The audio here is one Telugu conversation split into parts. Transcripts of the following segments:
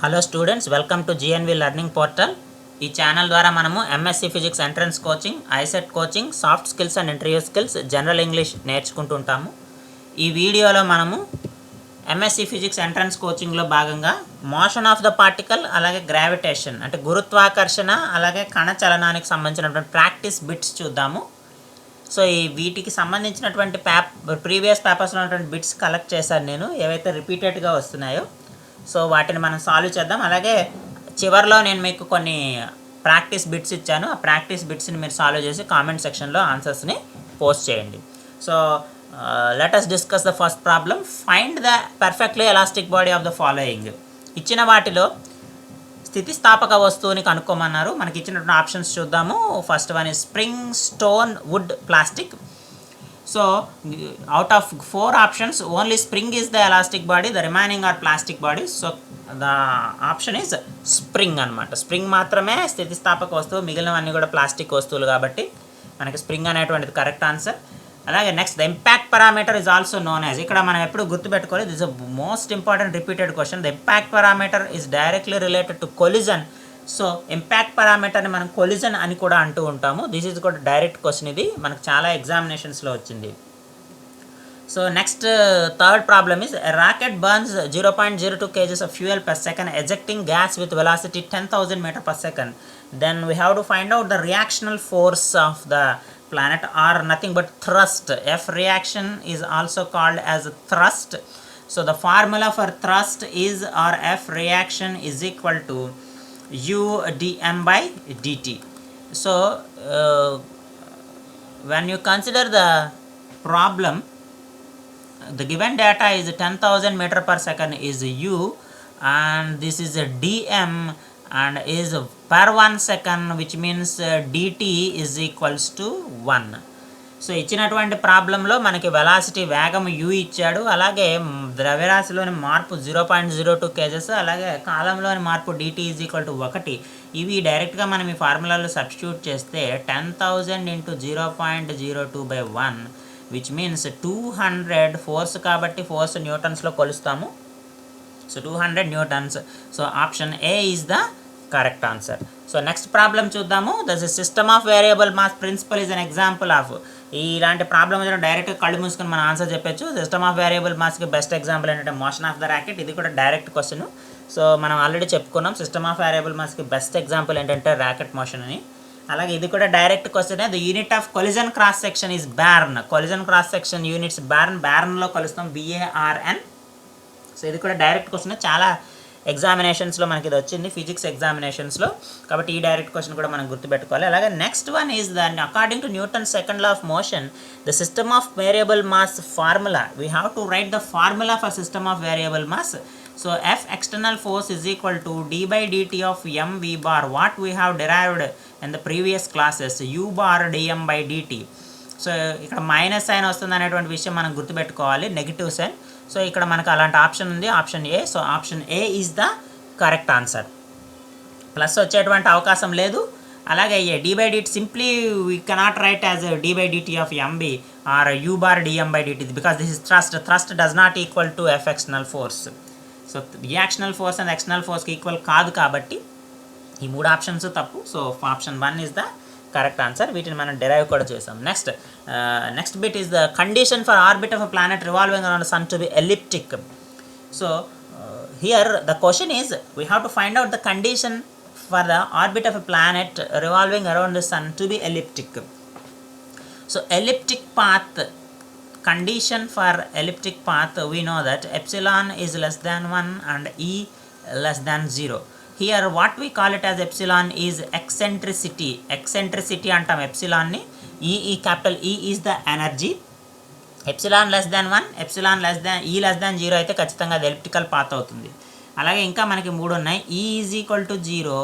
Hello students, welcome to GNV learning portal. ఈ ఛానల్ ద్వారా మనము MSc physics entrance coaching, ICET coaching, soft skills and interview skills, general English నేర్చుకుంటుంటాము. ఈ వీడియోలో మనము ఎంఎస్సి ఫిజిక్స్ ఎంట్రన్స్ కోచింగ్లో భాగంగా మోషన్ ఆఫ్ ద పార్టికల్, అలాగే గ్రావిటేషన్ అంటే గురుత్వాకర్షణ, అలాగే కణ చలనానికి సంబంధించినటువంటి ప్రాక్టీస్ బిట్స్ చూద్దాము. సో ఈ వీటికి సంబంధించినటువంటి ప్రీవియస్ పేపర్స్లో ఉన్నటువంటి బిట్స్ కలెక్ట్ చేశాను నేను, ఏవైతే రిపీటెడ్గా వస్తున్నాయో. సో వాటిని మనం సాల్వ్ చేద్దాం. అలాగే చివరిలో నేను మీకు కొన్ని ప్రాక్టీస్ బిట్స్ ఇచ్చాను. ఆ ప్రాక్టీస్ బిట్స్ని మీరు సాల్వ్ చేసి కామెంట్ సెక్షన్లో ఆన్సర్స్ని పోస్ట్ చేయండి. So let us discuss the first problem. Find the perfectly elastic body of the following. ఇచ్చిన వాటిలో స్థితిస్థాపక వస్తువుని కనుక్కోమన్నారు. మనకి ఇచ్చినటువంటి ఆప్షన్స్ చూద్దాము. First one is spring, stone, wood, plastic. So out of 4 options, only spring is the elastic body, the remaining are plastic bodies. So the option is spring అనమాట. స్ప్రింగ్ మాత్రమే స్థితిస్థాపక వస్తువు, మిగిలినవన్నీ కూడా ప్లాస్టిక్ వస్తువులు కాబట్టి మనకి స్ప్రింగ్ అనేటువంటిది కరెక్ట్ ఆన్సర్. అలాగే next, the impact parameter is also known as. ఇక్కడ మనం ఎప్పుడు గుర్తుపెట్టుకోవాలి, this is most important repeated question. The impact parameter is directly related to collision. So impact పారామీటర్ని మనం కొలిజన్ అని కూడా అంటూ ఉంటాము. దిస్ ఈజ్ కూడా డైరెక్ట్ క్వశ్చన్. ఇది మనకు చాలా ఎగ్జామినేషన్స్లో వచ్చింది. So next, third problem is rocket burns 0.02 kgs of fuel per second, ejecting gas with velocity 10,000 meter per second. Then we have to find out the reactional force of the planet, or nothing but thrust. F reaction is also called as thrust. So the formula for thrust is, or F reaction is equal to U dm by dt. So when you consider the problem, the given data is 10,000 meter per second is U, and this is a dm and is per 1 second, which means dt is equals to 1. So ఇచ్చినటువంటి ప్రాబ్లంలో మనకి వెలాసిటీ వేగం u ఇచ్చాడు, అలాగే ద్రవ్యరాశిలోని మార్పు 0.02 kgs, అలాగే కాలంలోని మార్పు dt ఈజ్ ఈక్వల్ టు 1. ఇవి డైరెక్ట్గా మనం ఈ ఫార్ములాలో సబ్స్టిట్యూట్ చేస్తే 10,000 ఇంటూ 0.02/1, విచ్ మీన్స్ 200 ఫోర్స్, కాబట్టి ఫోర్స్ న్యూటన్స్లో కొలుస్తాము. So 200 newtons. So option A is the correct answer. So next problem చూద్దాము. Thus system of variable mass principle is an example of. ఇలాంటి ప్రాబ్లం వచ్చిన డైరెక్ట్గా కళ్ళు మూసుకొని మనం ఆన్సర్ చెప్పచ్చు. సిస్టమ్ ఆఫ్ వేరియబుల్ మాస్కి బెస్ట్ ఎగ్జాంపుల్ ఏంటంటే మోషన్ ఆఫ్ ద ర్యాకెట్. ఇది కూడా డైరెక్ట్ క్వశ్చన్. సో మనం ఆల్రెడీ చెప్పుకున్నాం, సిస్టమ్ ఆఫ్ వేరియబుల్ మాస్కి బెస్ట్ ఎగ్జాంపుల్ ఏంటంటే ర్యాకెట్ మోషన్ అని. అలాగే ఇది కూడా direct question. The unit of collision cross section is barn. Collision cross section units బార్న్లో కలుస్తాం, BARN. సో ఇది కూడా డైరెక్ట్ క్వశ్చన్. చాలా ఎగ్జామినేషన్స్లో మనకి ఇది వచ్చింది, ఫిజిక్స్ ఎగ్జామినేషన్స్లో, కాబట్టి ఈ డైరెక్ట్ క్వశ్చన్ కూడా మనం గుర్తుపెట్టుకోవాలి. అలాగే నెక్స్ట్ వన్ ఈజ్ దాన్ని according to Newton second law of motion, the system of variable mass formula. We have to right the formula for system of variable mass. So F external force is equal to d by dt of mv bar, what we have derived in the previous classes, u bar dm by dt. So ఇక్కడ మైనస్ సైన్ వస్తుంది అనేటువంటి విషయం మనం గుర్తుపెట్టుకోవాలి, నెగిటివ్ సైన్. సో ఇక్కడ మనకు అలాంటి ఆప్షన్ ఉంది, option A. So option A is the correct answer. Plus వచ్చేటువంటి అవకాశం లేదు. అలాగే D by DT simply we cannot write as D by DT of MB or U bar DM by DT, because this is thrust. Thrust does not equal to F external force. So reactional force and external ఫోర్స్కి ఈక్వల్ కాదు, కాబట్టి ఈ 3 ఆప్షన్స్ తప్పు. So option 1 is the correct answer. వీటిని మనం డెరైవ్ కూడా చేసాం. Next bit is the condition for orbit of a planet revolving around sun to be elliptic. So here the question is we have to find out the condition for the orbit of a planet revolving around the sun to be elliptic. So elliptic path, condition for elliptic path, we know that epsilon is less than 1 and e less than 0. Here what we call it as epsilon is eccentricity. Eccentricity antam epsilon ni. Capital E is the energy. Epsilon less than 1, epsilon less than e less than 0 అయితే ఖచ్చితంగా అది ఎలిప్టికల్ పాత్ అవుతుంది. అలాగే ఇంకా మనకి 3 ఉన్నాయి. E is equal to 0,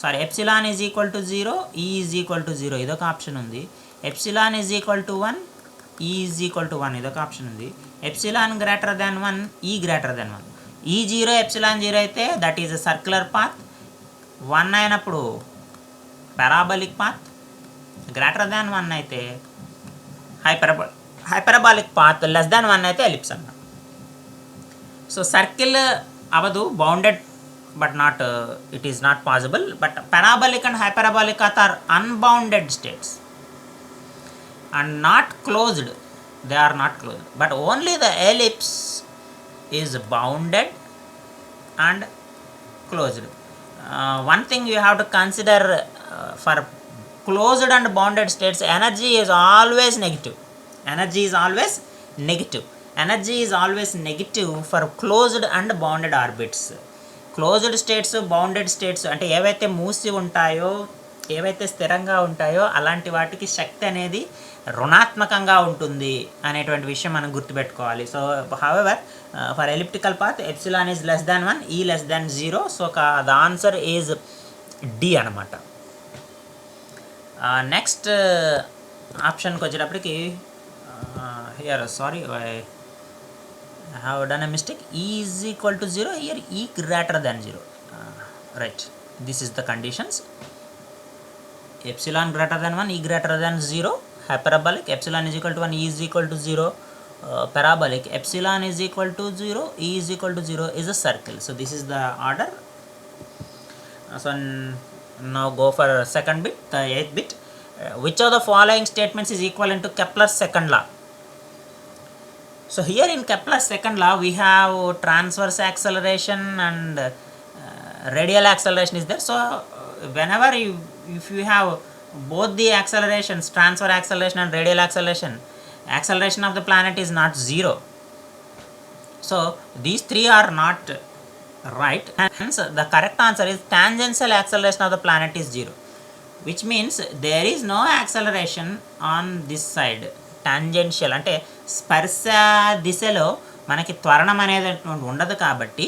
sorry epsilon is equal to 0, E is equal to 0, ఇదొక ఆప్షన్ ఉంది. Epsilon is equal to 1, E is equal to 1, ఇదొక ఆప్షన్ ఉంది. Epsilon greater than 1, E greater than 1. E 0, epsilon 0 అయితే that is a circular path. 1 అయినప్పుడు పారాబలిక్ పాత్. గ్రేటర్ దాన్ 1 అయితే హైపరబాలిక్ పాత్. లెస్ దాన్ 1 అయితే ఎలిప్స్ అన్నమాట. సో సర్కిల్ అవదు, bounded but not it is not possible. But parabolic and hyperbolic are unbounded states and not closed. They are not closed, but only the ellipse is bounded and closed. One thing you have to consider, for closed and bounded states, energy is always negative. Energy is always negative. Energy is always negative for closed and bounded orbits. Closed states, bounded states అంటే ఏవైతే మూసి ఉంటాయో, ఏవైతే స్థిరంగా ఉంటాయో అలాంటి వాటికి శక్తి అనేది రుణాత్మకంగా ఉంటుంది అనేటువంటి విషయం మనం గుర్తుపెట్టుకోవాలి. So however for elliptical path epsilon is less than 1, E less than 0. So the answer is D అనమాట. నెక్స్ట్ ఆప్షన్కి వచ్చేటప్పటికి here sorry I have done a mistake. E is equal to 0. Here E greater than 0. Right. This is the conditions. Epsilon greater than 1, E greater than 0. Hyperbolic. Epsilon is equal to 1, E is equal to 0. Parabolic. Epsilon is equal to 0, E is equal to 0 is a circle. So this is the order. So now go for second bit, the 8th bit. Which of the following statements is equivalent to Kepler's second law? So here in Kepler's second law we have transverse acceleration and radial acceleration is there. So whenever if you have both the accelerations, transverse acceleration and radial acceleration, acceleration of the planet is not 0. So these three are not right, and hence the correct answer is tangential acceleration of the planet is 0, which means there is no acceleration on this side. Tangential అంటే స్పర్శ దిశలో మనకి త్వరణం అనేది ఉండదు కాబట్టి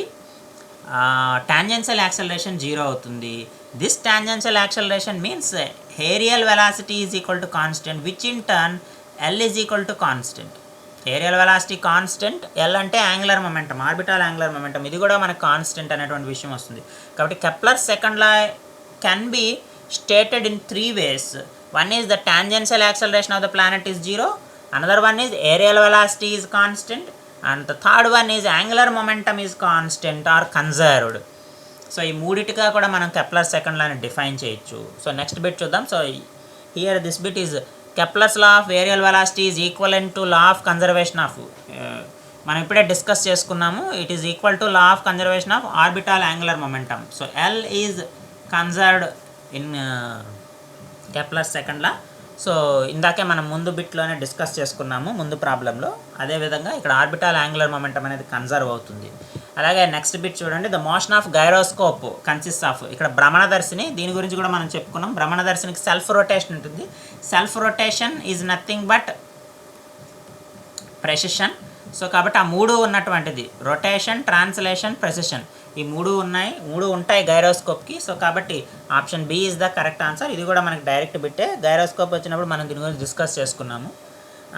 టాంజెన్షియల్ యాక్సలరేషన్ 0 అవుతుంది. This tangential acceleration means areal velocity is equal to constant, which in turn L is equal to constant. Areal velocity constant, L అంటే angular momentum, orbital angular momentum, ఇది కూడా మనకు కాన్స్టెంట్ అనేటువంటి విషయం వస్తుంది. కాబట్టి Kepler second law can be stated in 3 ways. One is the tangential acceleration of the planet is 0, another one is aerial velocity is constant, and the third one is angular momentum is constant or conserved. So ఈ మూడిటిగా కూడా మనం కెప్లర్ సెకండ్ లాని డిఫైన్ చేయొచ్చు. సో నెక్స్ట్ బిట్ చూద్దాం. So here this bit is Kepler's law of areal velocity is equivalent to law of conservation of, మనం ఇప్పుడే డిస్కస్ చేసుకున్నాము, it is equal to law of conservation of orbital angular momentum. So L is conserved in Kepler second law. So ఇందాకే మనం ముందు బిట్లోనే డిస్కస్ చేసుకున్నాము ముందు ప్రాబ్లంలో, అదేవిధంగా ఇక్కడ ఆర్బిటాల్ యాంగులర్ మొమెంటం అనేది కన్జర్వ్ అవుతుంది. అలాగే నెక్స్ట్ బిట్ చూడండి, the motion of gyroscope consist of, ఇక్కడ భ్రమణదర్శిని, దీని గురించి కూడా మనం చెప్పుకున్నాం. భ్రమణదర్శినికి సెల్ఫ్ రొటేషన్ ఉంటుంది. Self rotation is nothing but precision. So కాబట్టి ఆ మూడు ఉన్నటువంటిది రొటేషన్, ట్రాన్స్లేషన్, ప్రెసిషన్, ఈ మూడు ఉంటాయి గైరోస్కోప్కి. సో కాబట్టి option B is the correct answer. ఇది కూడా మనకి డైరెక్ట్ బిట్టే, గైరోస్కోప్ వచ్చినప్పుడు మనం దీని గురించి డిస్కస్ చేసుకున్నాము.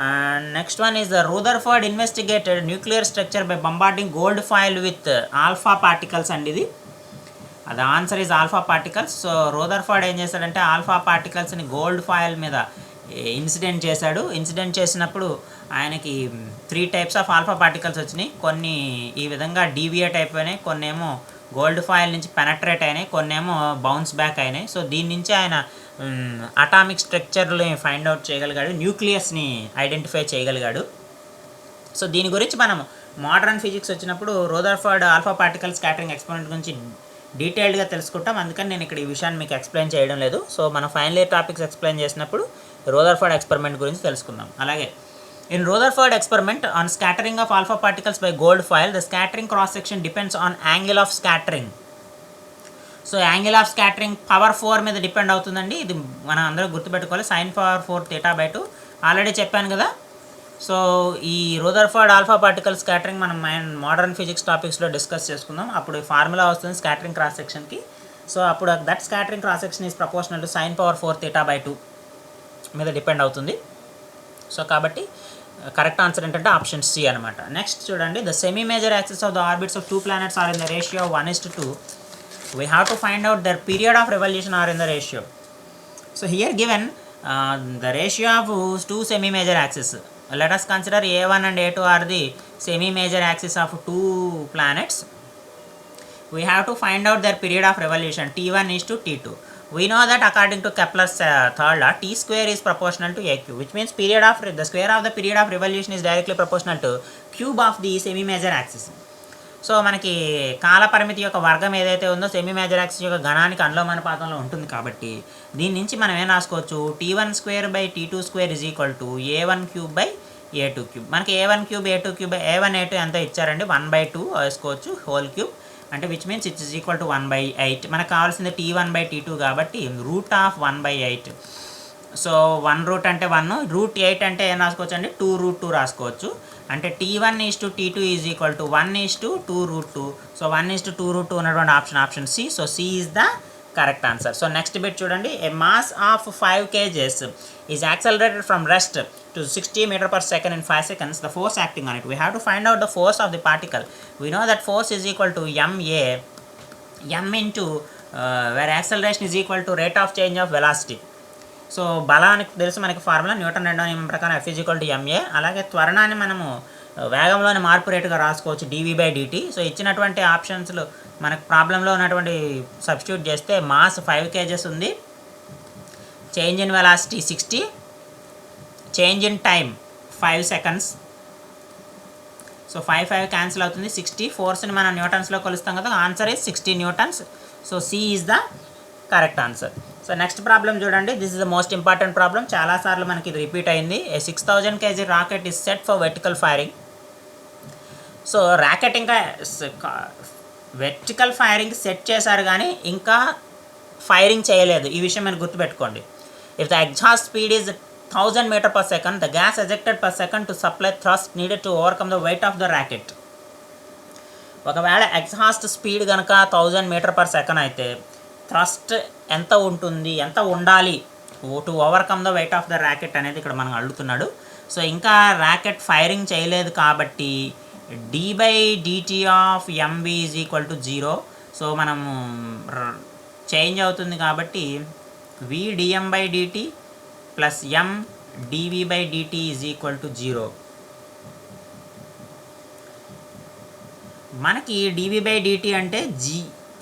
And next one is the Rutherford investigated nuclear structure by bombarding gold foil with alpha particles అండి. ఇది the answer is alpha particles. So Rutherford ఏం చేశాడంటే ఆల్ఫా పార్టికల్స్ని గోల్డ్ ఫాయిల్ మీద ఇన్సిడెంట్ చేశాడు. ఇన్సిడెంట్ చేసినప్పుడు ఆయనకి 3 types ఆఫ్ ఆల్ఫా పార్టికల్స్ వచ్చినాయి. కొన్ని ఈ విధంగా డీవియేట్ అయిపోయినాయి, కొన్ని ఏమో గోల్డ్ ఫాయిల్ నుంచి పెనట్రేట్ అయినాయి, కొన్ని ఏమో బౌన్స్ బ్యాక్ అయినాయి. సో దీని నుంచి ఆయన అటామిక్ స్ట్రక్చర్ని ఫైండ్ అవుట్ చేయగలిగాడు, న్యూక్లియస్ని ఐడెంటిఫై చేయగలిగాడు. సో దీని గురించి మనం మోడర్న్ ఫిజిక్స్ వచ్చినప్పుడు Rutherford alpha particle scattering experiment గురించి డీటెయిల్డ్గా తెలుసుకుంటాం, అందుకని నేను ఇక్కడ ఈ విషయాన్ని మీకు ఎక్స్ప్లెయిన్ చేయడం లేదు. సో మనం ఫైనల్ ఇయర్ టాపిక్స్ ఎక్స్ప్లెయిన్ చేసినప్పుడు రూదర్ఫర్డ్ ఎక్స్పెరిమెంట్ గురించి తెలుసుకుందాం. అలాగే in Rutherford experiment on scattering of alpha particles by gold foil, the scattering cross section depends on angle of scattering. So angle of scattering power 4 మీద డిపెండ్ అవుతుందండి. ఇది మనం అందరూ గుర్తుపెట్టుకోవాలి, sin power 4 θ/2 ఆల్రెడీ చెప్పాను కదా. సో ఈ రూదర్ఫర్డ్ ఆల్ఫా పార్టికల్ స్కాటరింగ్ మనం మోడర్న్ ఫిజిక్స్ టాపిక్స్లో డిస్కస్ చేసుకుందాం. అప్పుడు ఫార్ములా వస్తుంది స్కాటరింగ్ క్రాస్ సెక్షన్కి. సో అప్పుడు that scattering cross section is proportional to sin power 4 θ/2 మీద డిపెండ్ అవుతుంది. సో కాబట్టి కరెక్ట్ ఆన్సర్ ఏంటంటే ఆప్షన్ సి అనమాట. నెక్స్ట్ చూడండి, the semi major axis of the orbits of 2 planets are in the ratio 1:2. We have to find out their period of revolution are in the ratio. So here given the ratio of 2 semi major axes. Let us consider A1 and A2 are the semi major axis of 2 planets we have to find out their period of revolution. T1 is to T2. We know that according to Kepler's third law, T square is proportional to AQ, which means the square of the period of revolution is directly proportional to cube of the semi-major axis. So మనకి కాలపరిమితి యొక్క వర్గం ఏదైతే ఉందో సెమీ మేజర్ యాక్సిస్ యొక్క ఘనానికి అనులోమానుపాతంలో ఉంటుంది కాబట్టి దీని నుంచి మనం ఏం రాసుకోవచ్చు, T1²/T2² is equal to A1³/A2³ మనకి A1³ A2³ A1 A2 ఎంత ఇచ్చారండి, 1/2 వేసుకోవచ్చు హోల్ క్యూబ్ అంటే which means it's is equal to 1/8. మనకు కావాల్సింది T1/T2 కాబట్టి రూట్ ఆఫ్ 1/8. సో 1 రూట్ అంటే 1, రూట్ 8 అంటే ఏం రాసుకోవచ్చు అండి, 2√2 రాసుకోవచ్చు. అంటే T1 is to T2 is equal to 1 is to 2√2. So 1 is to 2√2 ఉన్నటువంటి option C. So C is the correct answer. So next bit చూడండి, A mass of 5 kgs is accelerated from rest to 60 meter per second in 5 seconds. The force acting on it, we have to find out the force of the particle. We know that force is equal to m into where acceleration is equal to rate of change of velocity. So బలానికి తెలుసు మనకి ఫార్ములా, న్యూటన్ రెండో నియమం ప్రకారం F = ma. అలాగే త్వరణాన్ని మనము వేగంలోని మార్పు రేటుగా రాసుకోవచ్చు dv/dt. సో ఇచ్చినటువంటి ఆప్షన్స్లో మనకు ప్రాబ్లంలో ఉన్నటువంటి సబ్స్టిట్యూట్ చేస్తే మాస్ 5 kgs ఉంది, change in velocity 60, change in time 5 seconds. So 5 cancel అవుతుంది, 60. ఫోర్స్ని మనం న్యూటన్స్లో కొలుస్తాం కదా, answer is 60 newtons. So C is the correct answer. So next problem చూడండి, this is the most important problem, చాలాసార్లు మనకి ఇది రిపీట్ అయింది. A 6000 kg rocket is set for vertical firing. So rocket ఇంకా వెర్టికల్ ఫైరింగ్ సెట్ చేశారు కానీ ఇంకా ఫైరింగ్ చేయలేదు, ఈ విషయం మీరు గుర్తుపెట్టుకోండి. If the exhaust speed is 1000 meter per second, the gas ejected per second to supply thrust needed to overcome the weight of the rocket. ఒకవేళ ఎగ్జాస్ట్ స్పీడ్ కనుక 1000 meter per second అయితే థ్రస్ట్ ఎంత ఉంటుంది, ఎంత ఉండాలి to overcome the weight of the rocket అనేది ఇక్కడ మనం అడుగుతున్నాడు. సో ఇంకా ర్యాకెట్ ఫైరింగ్ చేయలేదు కాబట్టి d/dt of mv is equal to 0. So మనము చేంజ్ అవుతుంది కాబట్టి v dm/dt plus m dv/dt is equal to 0. మనకి dv/dt అంటే g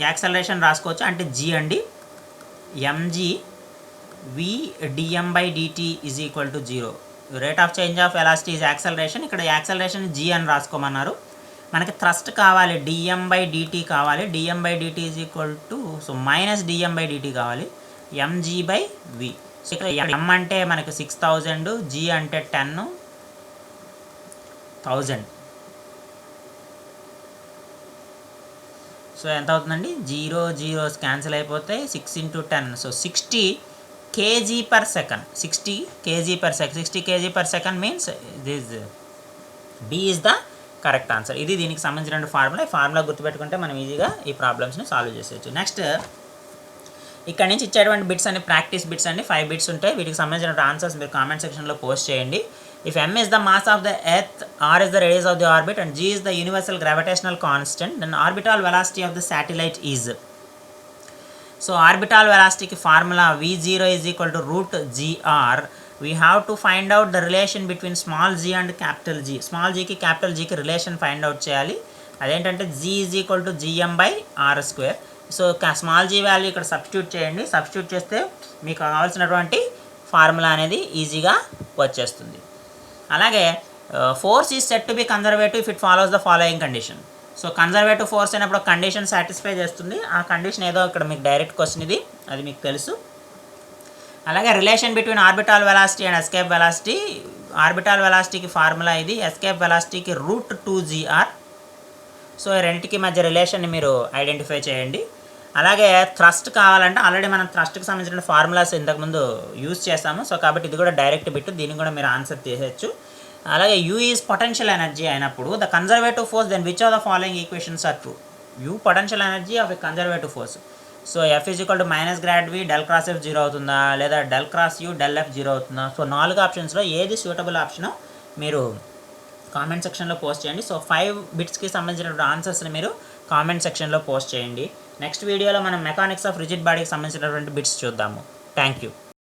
యాక్సలరేషన్ రాసుకోవచ్చు, అంటే g అండి, mg v dm/dt is equal to 0. Rate of change of velocity is acceleration, ఇక్కడ యాక్సలరేషన్ g అని రాసుకోమన్నారు. మనకి థ్రస్ట్ కావాలి, dm/dt కావాలి, dm/dt is equal to so minus dm/dt కావాలి, mg/v. సో ఇక్కడ m అంటే మనకి 6000, g అంటే 10,000. సో ఎంత అవుతుందండి, 0 0 క్యాన్సిల్ అయిపోతాయి, 6 × 10. So 60 kg per second. 60 kg per second. 60 kg per second means this D is the correct answer. ఇది దీనికి సంబంధించిన ఫార్ములా. ఈ ఫార్ములా గుర్తుపెట్టుకుంటే మనం ఈజీగా ఈ ప్రాబ్లమ్స్ని సాల్వ్ చేసేయచ్చు. నెక్స్ట్ ఇక్కడ నుంచి ఇచ్చేటువంటి బిట్స్ అన్ని ప్రాక్టీస్ బిట్స్ అండి, 5 బిట్స్ ఉంటాయి. వీటికి సంబంధించిన ఆన్సర్స్ మీరు కామెంట్ సెక్షన్లో పోస్ట్ చేయండి. If m is the mass of the earth, r is the radius of the orbit and g is the universal gravitational constant, then orbital velocity of the satellite is. So orbital velocity ki formula v0 is equal to root gr. We have to find out the relation between small g and capital G. Small g ki capital G ki relation find out cheyali. Adentante g is equal to gm/r². So small g value ఇక్కడ సబ్స్టిట్యూట్ చేయండి. సబ్స్టిట్యూట్ చేస్తే మీకు కావాల్సినటువంటి ఫార్ములా అనేది ఈజీగా వచ్చేస్తుంది. అలాగే force is set to be conservative if it follows the following condition. So conservative force అయినప్పుడు కండిషన్ సాటిస్ఫై చేస్తుంది. ఆ కండిషన్ ఏదో ఇక్కడ మీకు డైరెక్ట్ క్వశ్చన్ ఇది, అది మీకు తెలుసు. అలాగే relation between orbital velocity and escape velocity. Orbital వెలాసిటీకి ఫార్ములా ఇది, ఎస్కేప్ వెలాసిటీకి రూట్ 2gr. సో రెండింటికి మధ్య రిలేషన్ని మీరు ఐడెంటిఫై చేయండి. అలాగే థ్రస్ట్ కావాలంటే ఆల్రెడీ మనం థ్రస్ట్కి సంబంధించిన ఫార్ములాస్ ఇంతకుముందు యూజ్ చేస్తాము. సో కాబట్టి ఇది కూడా డైరెక్ట్ బిట్, దీన్ని కూడా మీరు ఆన్సర్ చేసేయచ్చు. అలాగే యూ ఈజ్ పొటెన్షియల్ ఎనర్జీ అయినప్పుడు the conservative force then which of the following equations are true. U potential energy of a conservative force. So F = -grad v del cross F 0 అవుతుందా, లేదా del cross U del F 0 అవుతుందా. సో 4 ఆప్షన్స్లో ఏది సూటబుల్ ఆప్షనో మీరు కామెంట్ సెక్షన్లో పోస్ట్ చేయండి. సో 5 బిట్స్కి సంబంధించిన ఆన్సర్స్ని మీరు కామెంట్ సెక్షన్లో పోస్ట్ చేయండి. నెక్స్ట్ వీడియోలో మనం మెకానిక్స్ ఆఫ్ రిజిడ్ బాడీకి సంబంధించినటువంటి బిట్స్ చూద్దాము. Thank you.